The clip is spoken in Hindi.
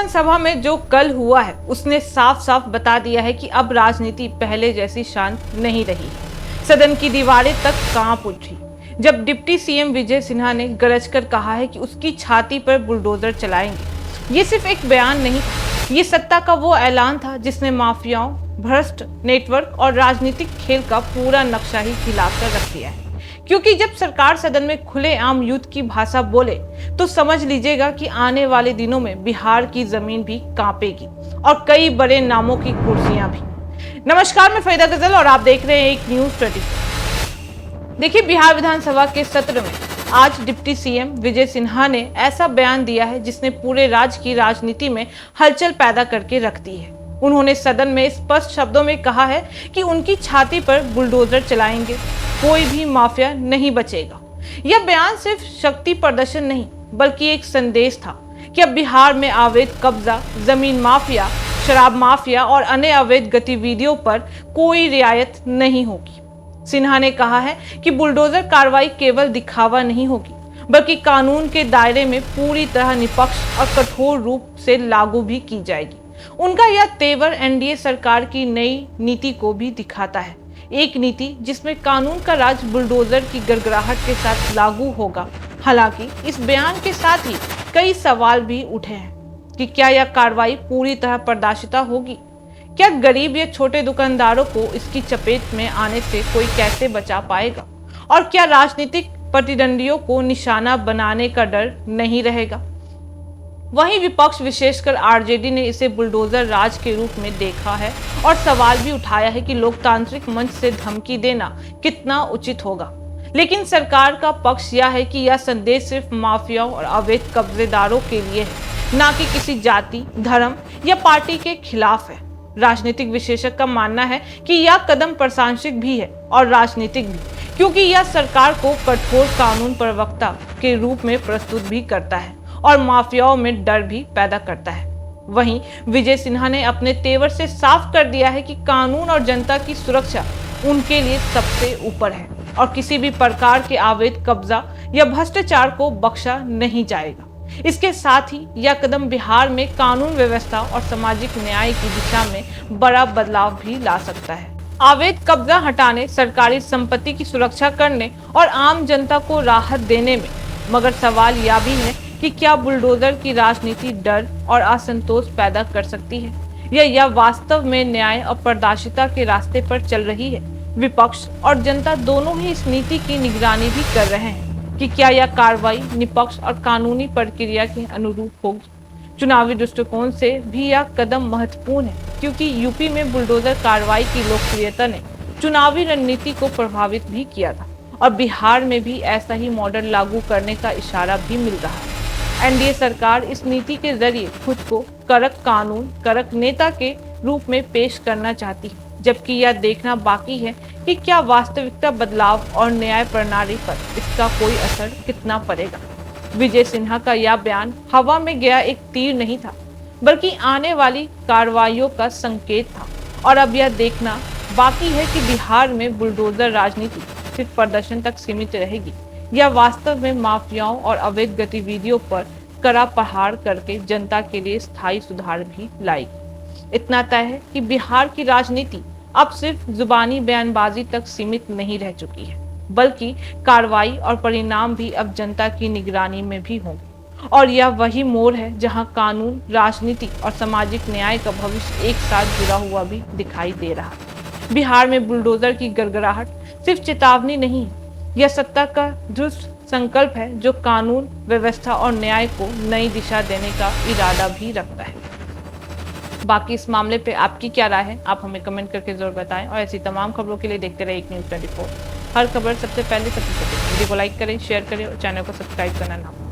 विधानसभा में जो कल हुआ है उसने साफ साफ बता दिया है कि अब राजनीति पहले जैसी शांत नहीं रही। सदन की दीवारें तक कांप उठी जब डिप्टी सीएम विजय सिन्हा ने गरजकर कहा है कि उसकी छाती पर बुलडोजर चलाएंगे। ये सिर्फ एक बयान नहीं, ये सत्ता का वो ऐलान था जिसने माफियाओं, भ्रष्ट नेटवर्क और राजनीतिक खेल का पूरा नक्शा ही खिलाकर रख दिया है। क्योंकि जब सरकार सदन में खुलेआम युद्ध की भाषा बोले तो समझ लीजिएगा कि आने वाले दिनों में बिहार की जमीन भी कांपेगी और कई बड़े नामों की कुर्सियां भी। नमस्कार, मैं फरीदा गजल और आप देख रहे हैं एक न्यूज़ 24। देखिए, बिहार विधानसभा के सत्र में आज डिप्टी सीएम विजय सिन्हा ने ऐसा बयान दिया है जिसने पूरे राज्य की राजनीति में हलचल पैदा करके रख दी है। उन्होंने सदन में स्पष्ट शब्दों में कहा है कि उनकी छाती पर बुलडोजर चलाएंगे, कोई भी माफिया नहीं बचेगा। यह बयान सिर्फ शक्ति प्रदर्शन नहीं बल्कि एक संदेश था कि अब बिहार में अवैध कब्जा, जमीन माफिया, शराब माफिया और अन्य अवैध गतिविधियों पर कोई रियायत नहीं होगी। सिन्हा ने कहा है कि बुलडोजर कार्रवाई केवल दिखावा नहीं होगी बल्कि कानून के दायरे में पूरी तरह निष्पक्ष और कठोर रूप से लागू भी की जाएगी। उनका यह तेवर एनडीए सरकार की नई नीति को भी दिखाता है, एक नीति जिसमें कानून का राज बुलडोजर की गड़गड़ाहट के साथ लागू होगा। हालांकि इस बयान के साथ ही कई सवाल भी उठे हैं कि क्या यह कार्रवाई पूरी तरह पारदर्शिता होगी, क्या गरीब या छोटे दुकानदारों को इसकी चपेट में आने से कोई कैसे बचा पाएगा, और क्या राजनीतिक प्रतिद्वंदियों को निशाना बनाने का डर नहीं रहेगा। वहीं विपक्ष विशेषकर आरजेडी ने इसे बुलडोजर राज के रूप में देखा है और सवाल भी उठाया है कि लोकतांत्रिक मंच से धमकी देना कितना उचित होगा। लेकिन सरकार का पक्ष यह है कि यह संदेश सिर्फ माफियाओं और अवैध कब्जेदारों के लिए है, ना कि किसी जाति, धर्म या पार्टी के खिलाफ है। राजनीतिक विशेषज्ञ का मानना है कि यह कदम प्रासंगिक भी है और राजनीतिक भी, क्योंकि यह सरकार को कठोर कानून प्रवक्ता के रूप में प्रस्तुत भी करता है और माफियाओं में डर भी पैदा करता है। वहीं विजय सिन्हा ने अपने तेवर से साफ कर दिया है कि कानून और जनता की सुरक्षा उनके लिए सबसे ऊपर है और किसी भी प्रकार के अवैध कब्जा या भ्रष्टाचार को बख्शा नहीं जाएगा। इसके साथ ही यह कदम बिहार में कानून व्यवस्था और सामाजिक न्याय की दिशा में बड़ा बदलाव भी ला सकता है। अवैध कब्जा हटाने, सरकारी संपत्ति की सुरक्षा करने और आम जनता को राहत देने में, मगर सवाल यह भी है कि क्या बुलडोजर की राजनीति डर और असंतोष पैदा कर सकती है या यह वास्तव में न्याय और पारदर्शिता के रास्ते पर चल रही है। विपक्ष और जनता दोनों ही इस नीति की निगरानी भी कर रहे हैं कि क्या यह कार्रवाई निष्पक्ष और कानूनी प्रक्रिया के अनुरूप होगी। चुनावी दृष्टिकोण से भी यह कदम महत्वपूर्ण है, क्योंकि यूपी में बुलडोजर कार्रवाई की लोकप्रियता ने चुनावी रणनीति को प्रभावित भी किया था और बिहार में भी ऐसा ही मॉडल लागू करने का इशारा भी मिल रहा है। एनडीए सरकार इस नीति के जरिए खुद को कड़क कानून, कड़क नेता के रूप में पेश करना चाहती है, जबकि यह देखना बाकी है कि क्या वास्तविकता बदलाव और न्याय प्रणाली पर इसका कोई असर कितना पड़ेगा। विजय सिन्हा का यह बयान हवा में गया एक तीर नहीं था, बल्कि आने वाली कार्रवाइयों का संकेत था। और अब यह देखना बाकी है कि बिहार में बुलडोजर राजनीति सिर्फ प्रदर्शन तक सीमित रहेगी या वास्तव में माफियाओं और अवैध गतिविधियों पर कड़ा प्रहार करके जनता के लिए स्थायी सुधार भी लाएगी। इतना तय है कि बिहार की राजनीति अब सिर्फ जुबानी बयानबाजी तक सीमित नहीं रह चुकी है, बल्कि कार्रवाई और परिणाम भी अब जनता की निगरानी में भी होंगे। और यह वही मोड़ है जहां कानून, राजनीति और सामाजिक न्याय का भविष्य एक साथ जुड़ा हुआ भी दिखाई दे रहा है। बिहार में बुलडोजर की गड़गड़ाहट सिर्फ चेतावनी नहीं है, यह सत्ता का दृढ़ संकल्प है जो कानून व्यवस्था और न्याय को नई दिशा देने का इरादा भी रखता है। बाकी इस मामले पे आपकी क्या राय है, आप हमें कमेंट करके जरूर बताएं और ऐसी तमाम खबरों के लिए देखते रहे एक न्यूज़ 24। हर खबर सबसे पहले सबसे वीडियो को लाइक करें, शेयर करें और चैनल को सब्सक्राइब करना ना भूलें।